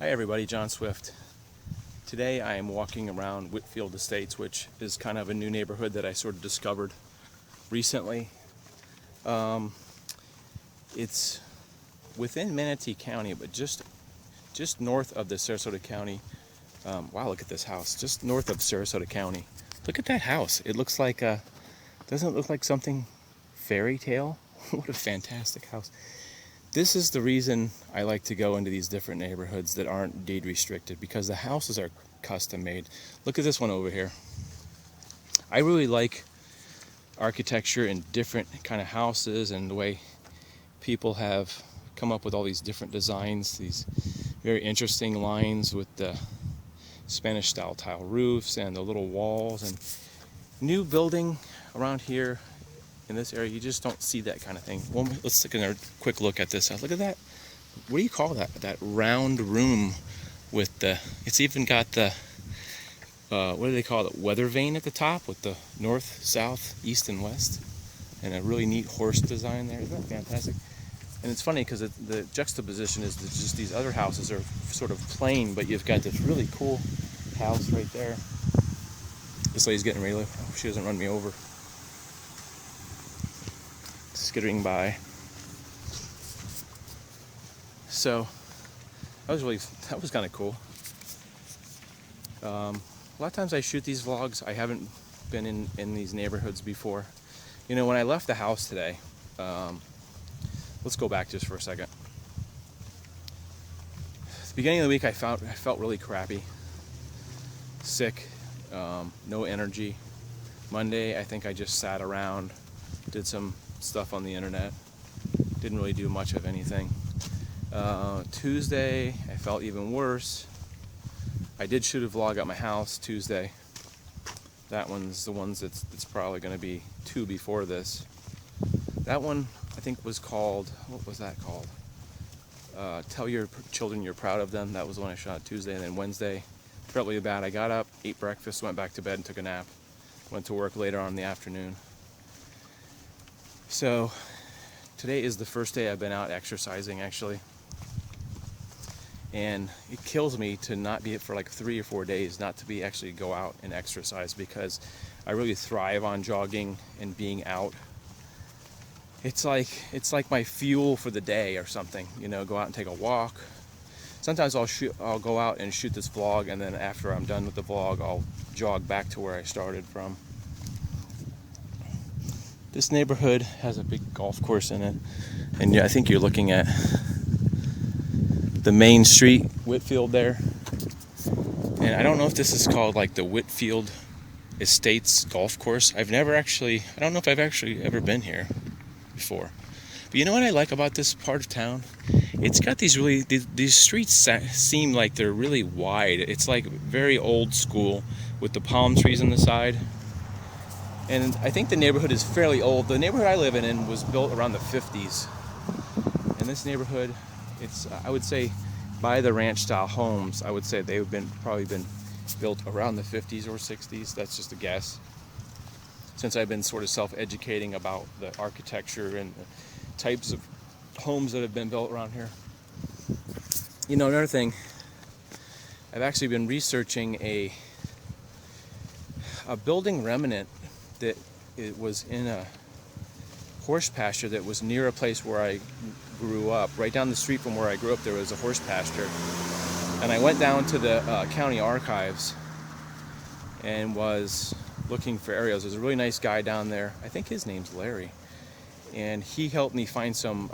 Hi everybody, John Swift. Today I am walking around Whitfield Estates, which is kind of a new neighborhood that I sort of discovered recently. It's within Manatee County, but just north of the Sarasota County. Wow, look at this house, just north of Sarasota County. Look at that house. It looks like, doesn't it look like something fairy tale? What a fantastic house. This is the reason I like to go into these different neighborhoods that aren't deed restricted, because the houses are custom made. Look at this one over here. I really like architecture in different kind of houses and the way people have come up with all these different designs, these very interesting lines with the Spanish style tile roofs and the little walls. And new building around here in this area, you just don't see that kind of thing. Well, let's take a quick look at this. Look at that. What do you call that? That round room with the, it's even got the, what do they call it? Weather vane at the top with the north, south, east, and west. And a really neat horse design there. Isn't that fantastic? And it's funny because the juxtaposition is that just these other houses are sort of plain, but you've got this really cool house right there. This lady's getting ready. I hope she doesn't run me over. Skittering by. So that was kind of cool. A lot of times I shoot these vlogs. I haven't been in these neighborhoods before. You know, when I left the house today, let's go back just for a second. At the beginning of the week, I felt really crappy, sick, no energy. Monday, I think I just sat around, did some stuff on the internet, didn't really do much of anything. Tuesday, I felt even worse. I did shoot a vlog at my house Tuesday. That one's the ones that's probably going to be two before this. That one, I think, was called, what was that called? Tell your children you're proud of them. That was the one I shot Tuesday. And then Wednesday, felt really bad. I got up, ate breakfast, went back to bed and took a nap. Went to work later on in the afternoon. So today is the first day I've been out exercising, actually. And it kills me to not be for like 3 or 4 days, not to be actually go out and exercise, because I really thrive on jogging and being out. It's like my fuel for the day or something, you know, go out and take a walk. Sometimes I'll go out and shoot this vlog, and then after I'm done with the vlog, I'll jog back to where I started from. This neighborhood has a big golf course in it, and I think you're looking at the main street, Whitfield there. And I don't know if this is called like the Whitfield Estates golf course. I don't know if I've actually ever been here before. But you know what I like about this part of town? It's got these streets seem like they're really wide. It's like very old school with the palm trees on the side. And I think the neighborhood is fairly old. The neighborhood I live in was built around the 50s. And this neighborhood, it's, I would say, by the ranch style homes, I would say they've probably been built around the 50s or 60s. That's just a guess. Since I've been sort of self-educating about the architecture and the types of homes that have been built around here. You know, another thing, I've actually been researching a building remnant that it was in a horse pasture that was near a place where I grew up. Right down the street from where I grew up, there was a horse pasture. And I went down to the county archives and was looking for aerials. There's a really nice guy down there. I think his name's Larry. And he helped me find some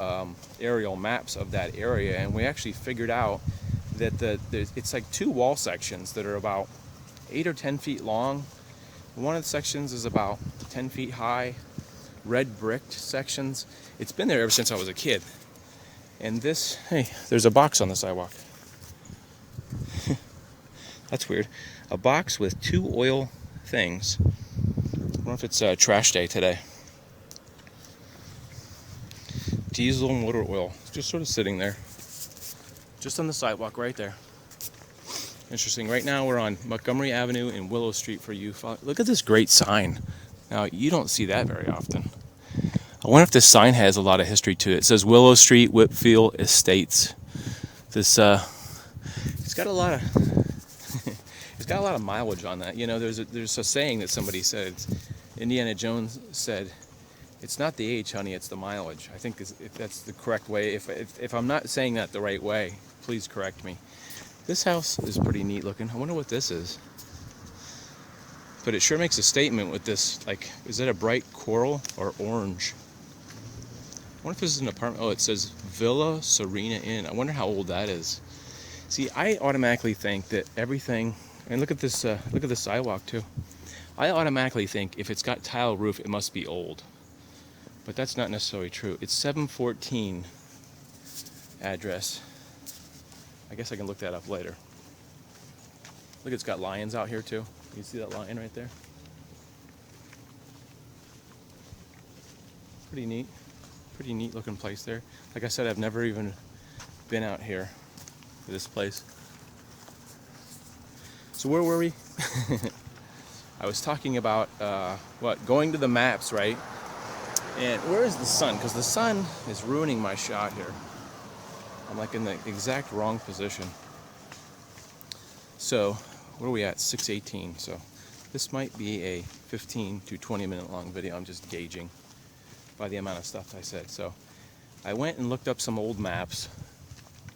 aerial maps of that area. And we actually figured out that it's like two wall sections that are about 8 or 10 feet long. One of the sections is about 10 feet high, red bricked sections. It's been there ever since I was a kid. And this, hey, there's a box on the sidewalk. That's weird. A box with 2 oil things. I wonder if it's trash day today. Diesel motor oil. It's just sort of sitting there. Just on the sidewalk right there. Interesting. Right now we're on Montgomery Avenue and Willow Street for you. Look at this great sign. Now, you don't see that very often. I wonder if this sign has a lot of history to it. It says Willow Street, Whitfield Estates. This got a lot of it's got a lot of mileage on that. You know, there's a saying that somebody said. Indiana Jones said, "It's not the age, honey, it's the mileage." I think if that's the correct way. If I'm not saying that the right way, please correct me. This house is pretty neat looking. I wonder what this is. But it sure makes a statement with this, like, is that a bright coral or orange? I wonder if this is an apartment. Oh, it says Villa Serena Inn. I wonder how old that is. See, I automatically think that everything, and look at this sidewalk too. I automatically think if it's got tile roof, it must be old. But that's not necessarily true. It's 714 address. I guess I can look that up later. Look, it's got lions out here too. You see that lion right there? Pretty neat. Pretty neat looking place there. Like I said, I've never even been out here to this place. So where were we? I was talking about going to the maps, right? And where is the sun? Because the sun is ruining my shot here. I'm like in the exact wrong position. So what are we at? 6:18. So this might be a 15 to 20 minute long video. I'm just gauging by the amount of stuff I said. So I went and looked up some old maps,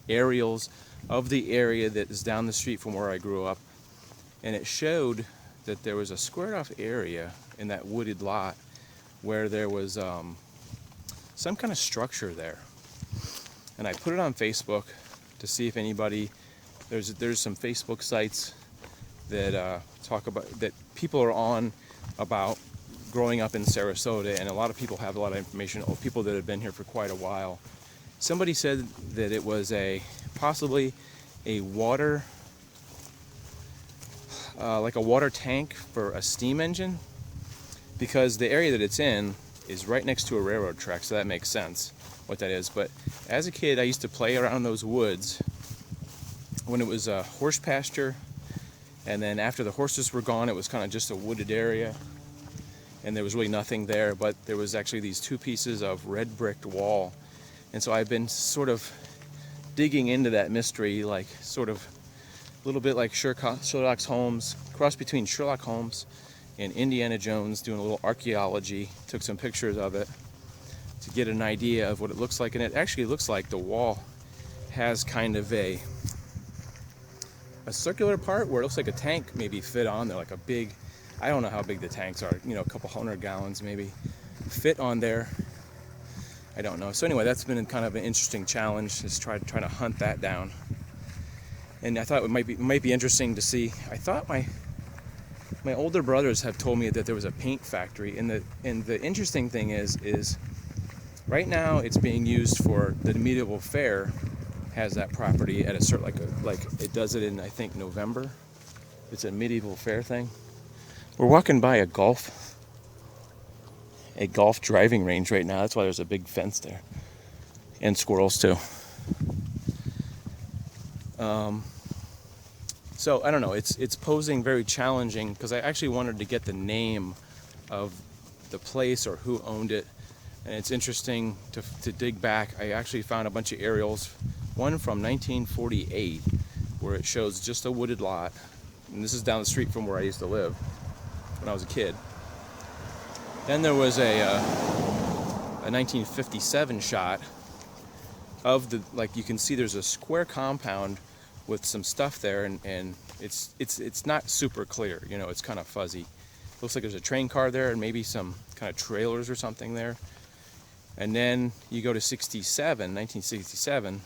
aerials of the area that is down the street from where I grew up, and it showed that there was a squared off area in that wooded lot where there was some kind of structure there. And I put it on Facebook to see if anybody, there's some Facebook sites that talk about, that people are on about growing up in Sarasota, and a lot of people have a lot of information, or people that have been here for quite a while. Somebody said that it was possibly a water, like a water tank for a steam engine, because the area that it's in is right next to a railroad track, so that makes sense what that is. But as a kid, I used to play around those woods when it was a horse pasture, and then after the horses were gone, it was kind of just a wooded area, and there was really nothing there, but there was actually these two pieces of red bricked wall. And so I've been sort of digging into that mystery, like sort of a little bit like Sherlock Holmes, cross between Sherlock Holmes and Indiana Jones, doing a little archaeology. Took some pictures of it to get an idea of what it looks like, and it actually looks like the wall has kind of a circular part where it looks like a tank maybe fit on there, like a big, I don't know how big the tanks are, you know, a couple 100 gallons maybe, fit on there. I don't know. So anyway, that's been kind of an interesting challenge, is trying to hunt that down. And I thought it might be interesting to see. I thought my older brothers have told me that there was a paint factory, and the interesting thing is right now it's being used for the medieval fair. Has that property at a certain, like it does it in, I think, November. It's a medieval fair thing. We're walking by a golf driving range right now. That's why there's a big fence there, and squirrels too. So I don't know. It's posing very challenging, because I actually wanted to get the name of the place or who owned it, and it's interesting to dig back. I actually found a bunch of aerials. One from 1948, where it shows just a wooded lot, and this is down the street from where I used to live when I was a kid. Then there was a 1957 shot of the, like, you can see there's a square compound with some stuff there, and it's not super clear, you know, it's kind of fuzzy. Looks like there's a train car there and maybe some kind of trailers or something there. And then you go to 1967,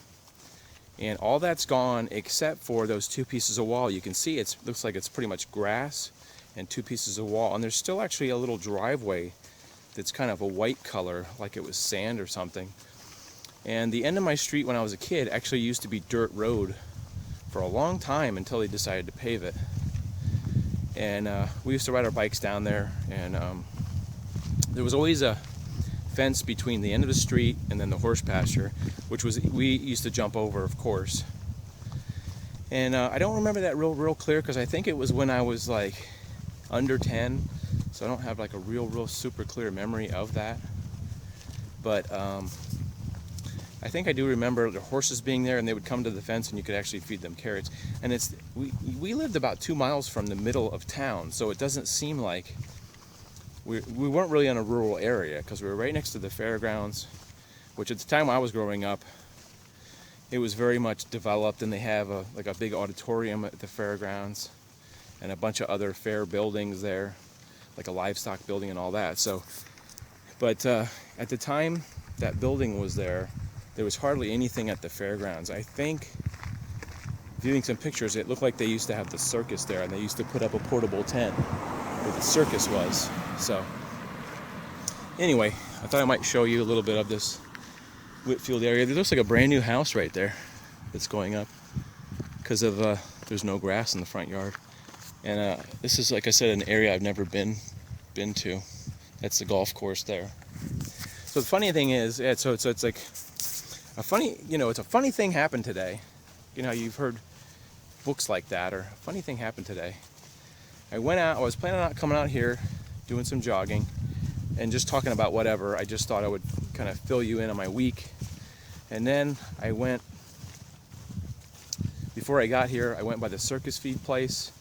and all that's gone except for those two pieces of wall. You can see it looks like it's pretty much grass and two pieces of wall, and there's still actually a little driveway that's kind of a white color, like it was sand or something. And the end of my street when I was a kid actually used to be dirt road for a long time, until they decided to pave it. And we used to ride our bikes down there, and there was always a fence between the end of the street and then the horse pasture, which we used to jump over, of course. And I don't remember that real clear, because I think it was when I was like under 10, so I don't have like a real super clear memory of that. But I I think I do remember the horses being there, and they would come to the fence, and you could actually feed them carrots. And we lived about 2 miles from the middle of town, so it doesn't seem like we weren't really in a rural area, because we were right next to the fairgrounds, which at the time I was growing up, it was very much developed, and they have a big auditorium at the fairgrounds and a bunch of other fair buildings there, like a livestock building and all that. So, but at the time that building was there was hardly anything at the fairgrounds. I think, viewing some pictures, it looked like they used to have the circus there, and they used to put up a portable tent where the circus was. So anyway, I thought I might show you a little bit of this Whitfield area. There looks like a brand new house right there that's going up because of there's no grass in the front yard. And this is, like I said, an area I've never been to. That's the golf course there. So the funny thing is, yeah, so it's like a funny, it's a funny thing happened today. You know, you've heard books like that, or a funny thing happened today. I went out, I was planning on coming out here, doing some jogging, and just talking about whatever. I just thought I would kind of fill you in on my week. And then I went, before I got here, I went by the circus feed place,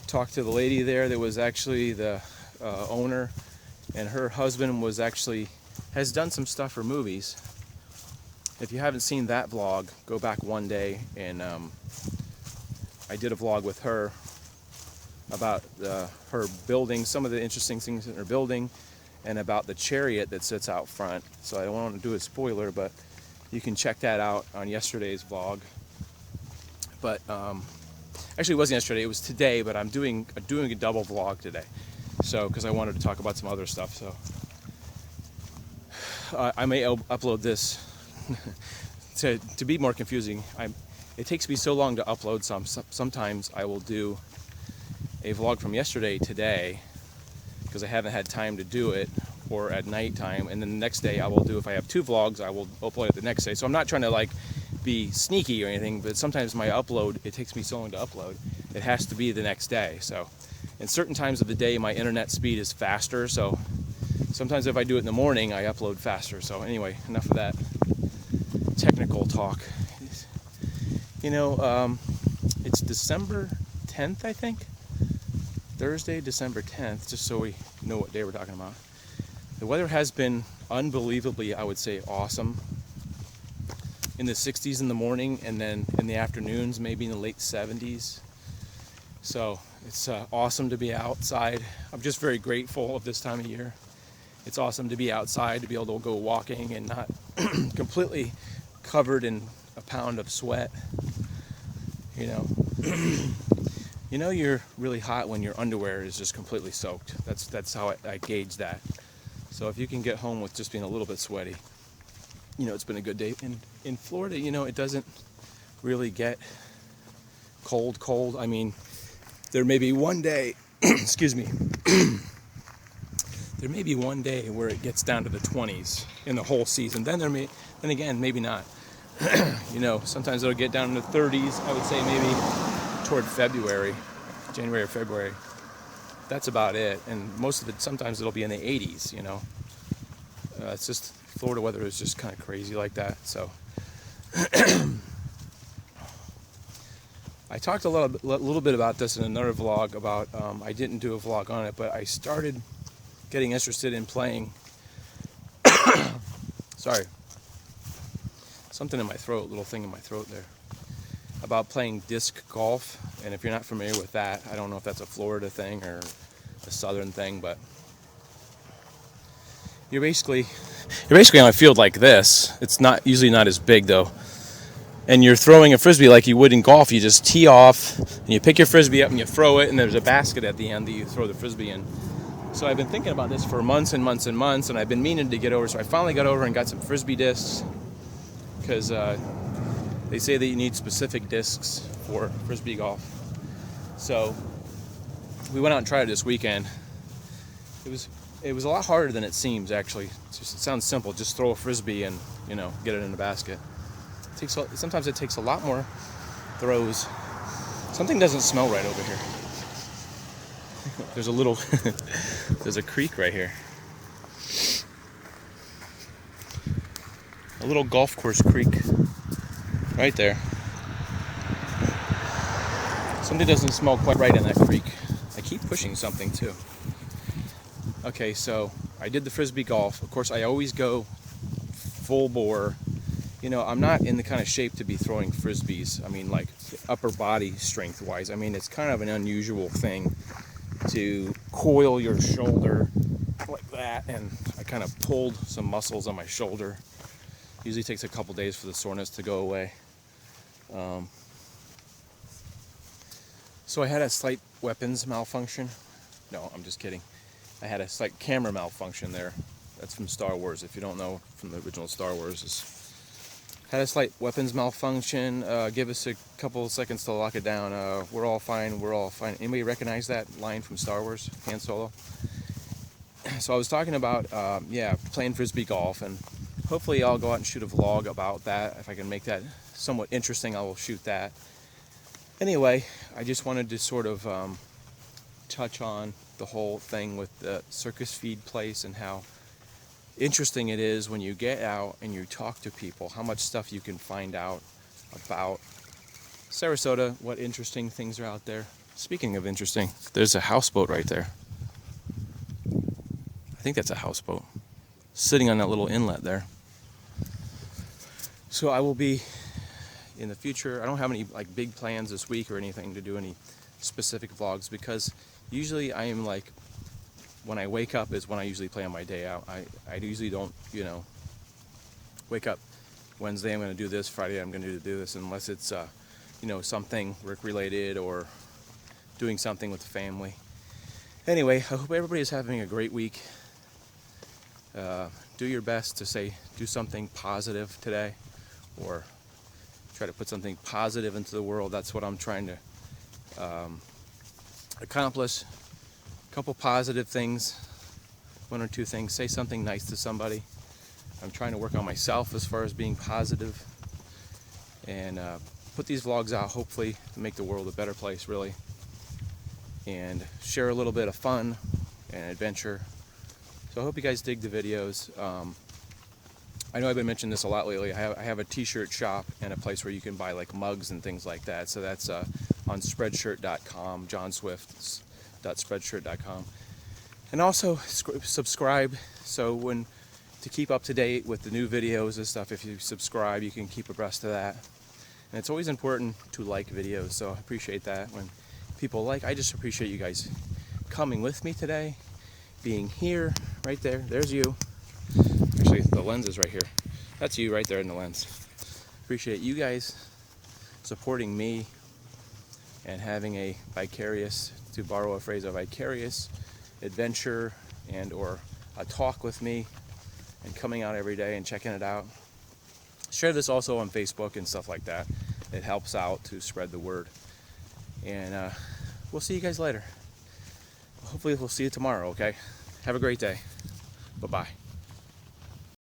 talked to the lady there that was actually the owner, and her husband has done some stuff for movies. If you haven't seen that vlog, go back one day, and I did a vlog with her about her building, some of the interesting things in her building, and about the chariot that sits out front. So I don't want to do a spoiler, but you can check that out on yesterday's vlog. But actually, it wasn't yesterday; it was today. But I'm doing a double vlog today, so because I wanted to talk about some other stuff. So I may upload this to be more confusing. It takes me so long to upload sometimes I will do a vlog from yesterday today because I haven't had time to do it, or at night time, and then the next day I will do, if I have 2 vlogs, I will upload it the next day. So I'm not trying to be sneaky or anything, but sometimes my upload, it takes me so long to upload, it has to be the next day. So in certain times of the day my internet speed is faster, so sometimes if I do it in the morning I upload faster. So anyway, enough of that technical talk. It's December 10th, I think. Thursday, December 10th, just so we know what day we're talking about. The weather has been unbelievably, I would say, awesome. In the 60s in the morning, and then in the afternoons, maybe in the late 70s. So it's awesome to be outside. I'm just very grateful of this time of year. It's awesome to be outside, to be able to go walking and not completely covered in a pound of sweat. You're really hot when your underwear is just completely soaked. That's how I gauge that. So if you can get home with just being a little bit sweaty, it's been a good day. In Florida, it doesn't really get cold. I mean, there may be one day, excuse me, there may be one day where it gets down to the 20s in the whole season. Then again, maybe not. Sometimes it'll get down in the 30s, I would say maybe toward February, January or February. That's about it. And most of it, sometimes it'll be in the 80s, It's just, Florida weather is just kind of crazy like that. So I talked a little bit about this in another vlog about, I didn't do a vlog on it, but I started getting interested in playing, sorry, something in my throat, little thing in my throat there, about playing disc golf. And if you're not familiar with that, I don't know if that's a Florida thing or a southern thing, but you're basically on a field like this. It's usually not as big though, and you're throwing a frisbee like you would in golf. You just tee off and you pick your frisbee up and you throw it, and there's a basket at the end that you throw the frisbee in. So I've been thinking about this for months and months and months, and I've been meaning to get over. So I finally got over and got some frisbee discs, because they say that you need specific discs for frisbee golf. So we went out and tried it this weekend. It was a lot harder than it seems, actually. It sounds simple. Just throw a frisbee and get it in the basket. Sometimes it takes a lot more throws. Something doesn't smell right over here. There's a creek right here. A little golf course creek right there. Something doesn't smell quite right in that creek. I keep pushing something too. Okay, so I did the Frisbee golf. Of course, I always go full bore. You know, I'm not in the kind of shape to be throwing Frisbees. I mean, like upper body strength wise. I mean, it's kind of an unusual thing to coil your shoulder like that. And I kind of pulled some muscles on my shoulder. Usually takes a couple days for the soreness to go away. So I had a slight weapons malfunction. No, I'm just kidding. I had a slight camera malfunction there. That's from Star Wars. If you don't know from the original Star Wars, had a slight weapons malfunction. Give us a couple seconds to lock it down. We're all fine. We're all fine. Anybody recognize that line from Star Wars, Han Solo? So I was talking about, playing Frisbee golf, and hopefully I'll go out and shoot a vlog about that. If I can make that somewhat interesting, I will shoot that. Anyway, I just wanted to sort of touch on the whole thing with the circus feed place and how interesting it is when you get out and you talk to people, how much stuff you can find out about Sarasota, what interesting things are out there. Speaking of interesting, there's a houseboat right there. I think that's a houseboat sitting on that little inlet there. So I will be in the future. I don't have any like big plans this week or anything to do any specific vlogs, because usually I am like, when I wake up is when I usually plan my day out. I usually don't, wake up Wednesday I'm going to do this, Friday I'm going to do this, unless it's something work related or doing something with the family. Anyway, I hope everybody is having a great week. Do your best to do something positive today, or try to put something positive into the world. That's what I'm trying to accomplish. A couple positive things, one or two things. Say something nice to somebody. I'm trying to work on myself as far as being positive, and put these vlogs out hopefully to make the world a better place, really, and share a little bit of fun and adventure. So I hope you guys dig the videos. I know I've been mentioning this a lot lately. I have a t-shirt shop and a place where you can buy like mugs and things like that. So that's on Spreadshirt.com, johnswift.spreadshirt.com. And also subscribe, so to keep up to date with the new videos and stuff, if you subscribe, you can keep abreast of that. And it's always important to like videos, so I appreciate that when people like. I just appreciate you guys coming with me today, being here, right there. There's you. Actually, the lens is right here. That's you right there in the lens. Appreciate you guys supporting me and having a vicarious, to borrow a phrase, a vicarious adventure and or a talk with me, and coming out every day and checking it out. Share this also on Facebook and stuff like that. It helps out to spread the word. And we'll see you guys later. Hopefully we'll see you tomorrow, okay? Have a great day. Bye-bye.